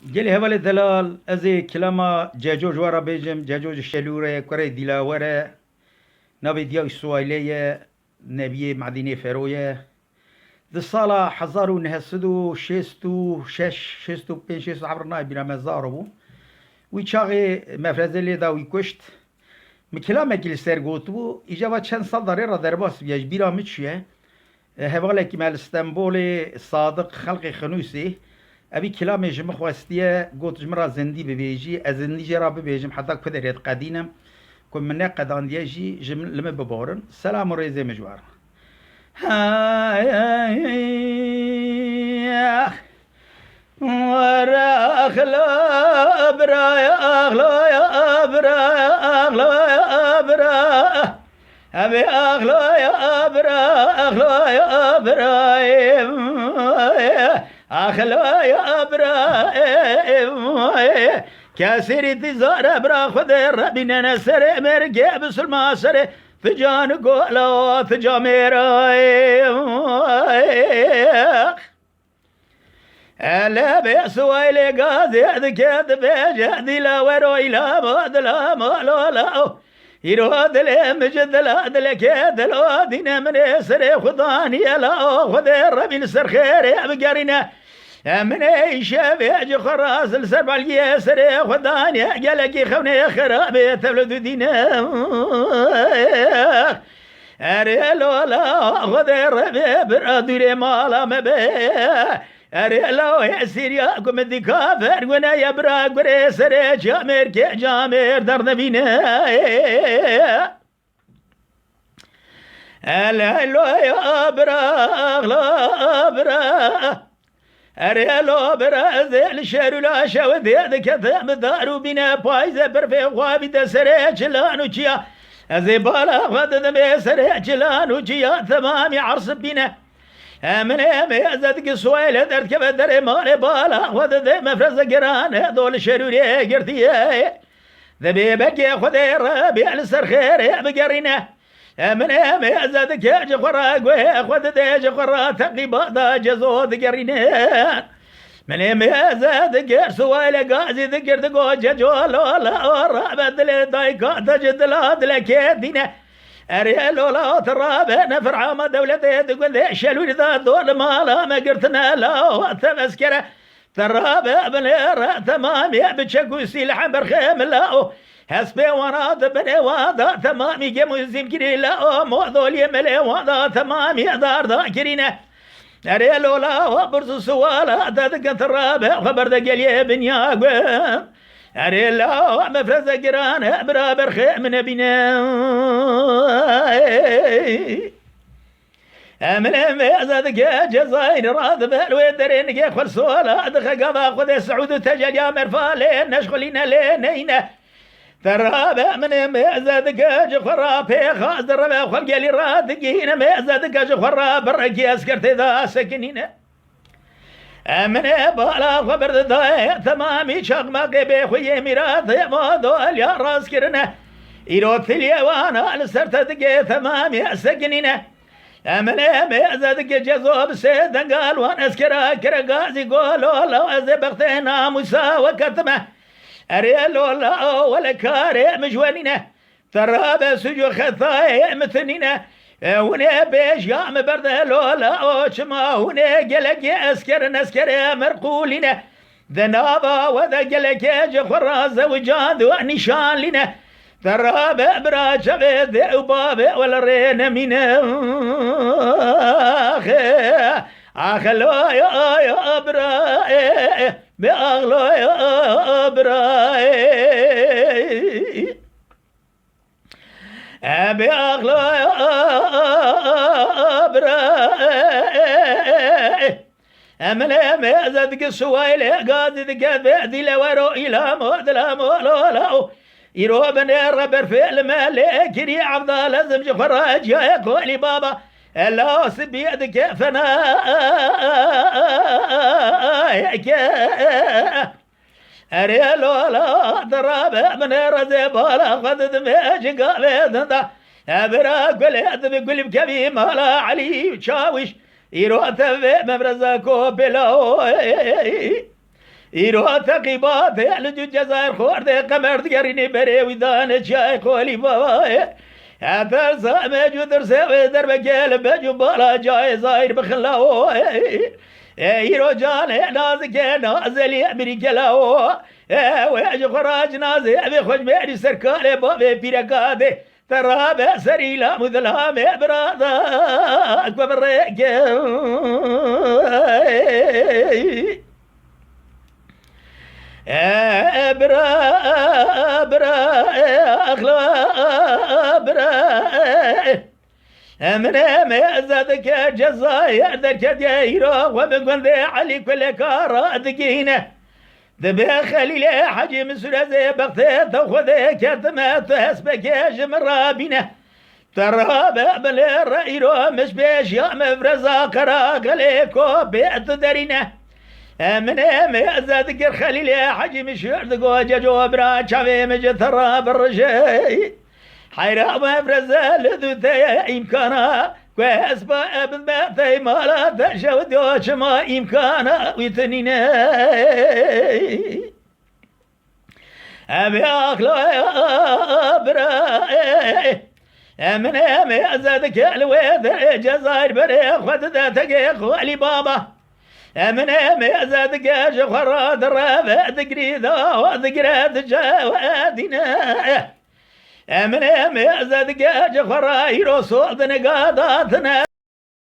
جل هوال دلال ازي كلاما جاجوج ورا بيجم جاجوج الشلورة كوري دلاورة نبي ديا إسرائيلية نبي معدني فروية دي الصالة حزارو نهسدو شيستو شيستو بين شيستو عبرنا بنا مزاربو ويشاغي مفرزلي دا ويكشت مكلام جلسر قوتو إجابة چند سال داره را درباس بياج بيرا متشيه هواله كمال اسطنبول صادق خلق خنوسي ابي كلام جمع خواستيه قلت جمرا زندي ببيجي ازندي جرا ببيجم حتى كفدريت قدينا كن من قدان ديجي جم لما ببورن سلام ريزي مجوار ورا اخلا برا يا اخلا يا برا يا اخلا يا برا ابي اخلا يا برا اخلا يا ابراهيم اخلا يا ابراهيم كاسري تزار برا خذ ربنا نسر مرقع بسلما سر فجان قولا فجامير ألا بيسوي لي قاضي ذكيت بيجهدي لا ورو إلى مود لا مولو لا يرود لي مجد لا دلكيت لو دينا من يسري خضاني لا خذ الربي نسر خير بقرنا من يشاف يجي خراس السرب اليسري خضاني قالك خوني خرابي تولد دينا أريلو لا خذ الربي برادري مالا مبيه أريلو يسير ياكم الذكافر وانا يبرا قري سري جامر كي جامر درد بينا أريلو يا برا لا برا أريلو برا ذيل شارو لا شاود يدك ثام دارو بنا بايزة برفي غابي سري جلانو جيا زبالا خد ذبي سري جلانو جيا ثمامي عرس بنا من يزدك سويل درت كيف دري مالي بالا خذ ذي مفرز قران هذول شروري قرتي ذبي بقي خذ ربي السر خير بقرينا من يزدك جخرا خذ ذي جخرا تقيبا جزود قرينا من يزدك سويل قازي ذكر تقو ججول ولا رابد لي دايكا تجد لا دلكيدنا أريلو لا ترابه نفر عام دولته تقول ذي شلوري ذا دول مالا ما قرتنا لا تمسكره ترابه بليرة تمام يا بتشكو سيلح برخيم لا هسبي وراد بني وادا تمام يجمو يمكن لا موضوع يملي وادا تمام يا دار ذاكرينه أريلو لا برز سوالا تذكر ترابه خبر ذا قليه بنياقه أريلا مفرز قران برابر خيم نبينا من ميزة جزاين راض بالويدرين كي خلصولا دخل قضا خذ السعود تجل يا مرفالين نشغلين لينينا ترابع من ميزة جخرا في خاص ربا خلق لي رادقين ميزة جخرا برقي اسكرت ذا سكنين من بالا خبر ذا تمامي شغما قبي خوي ميراث ما دول يا راس كرنا يروت اليوانا لسرت دقي تمامي سكنينه من ميزدك جزوب سيدن قال وانا اسكرا كرقازي قولوا لو ازبختنا موسى وكتمه اريلو لا ولا كاري مجوانينه تراب سجو خطاي مثنينه هنا بيش يا مبرد لولا اوشما هنا قلق اسكر نسكر مرقولنا ذنابا وذا قلق جخرا زوجاد ونشان لنا تراب براج بيد وباب ولا رين من اخلو يا براي باغلو يا براي أبي أغلى براي أملا ميزدك سويل قاد ذك ذي لورو إلى مود لا مولو لا يرو بني ربر في الملك يا عبد لازم جفراج يا قولي بابا لا سبيدك فنا أريلو لا دراب من رزي بالا خذ دمج قابل دا أبرا قل بكبي مالا علي شاوش يروت في مبرزا كوبلو إيرو تقيبات يعلج الجزائر خورد قمر دقريني بري ويدان شاي خولي بابا هاتر سامج ودرسي دربك بجو بالا جاي زاير بخلاو إيرو جان نازك نازلي أمريكا لاو ويجي خراج نازي أبي خوش ميري سركالي بابي بيركادي ترى سري لا مثلها برادا أكبر ريك برا برا أخلا برا من مزادك جزاير درك ديرو ومن ذي علي كل كارا دقينه ذبي خليل حجي من سلازي بغثي تاخذي كتما تهسبك جمرابينه ترى بابل الرئيرو مش بيش يا مفرزا قراق ليكو بيت دارينه من مزادك خليل حجي مشير دقو جاجو برا شافي مجترى بالرجي حيرا مفرزا لذوتي إمكانا كويس بابن باتي مالا تشو دوش ما إمكانا ويتنيني أبي أخلا برا من أزادك الويد جزائر بري خد ذاتك خوالي بابا من أزادك جخرا درابة دقريدا ودقرات جوادنا من أزادك جخرا يروسو دنقاداتنا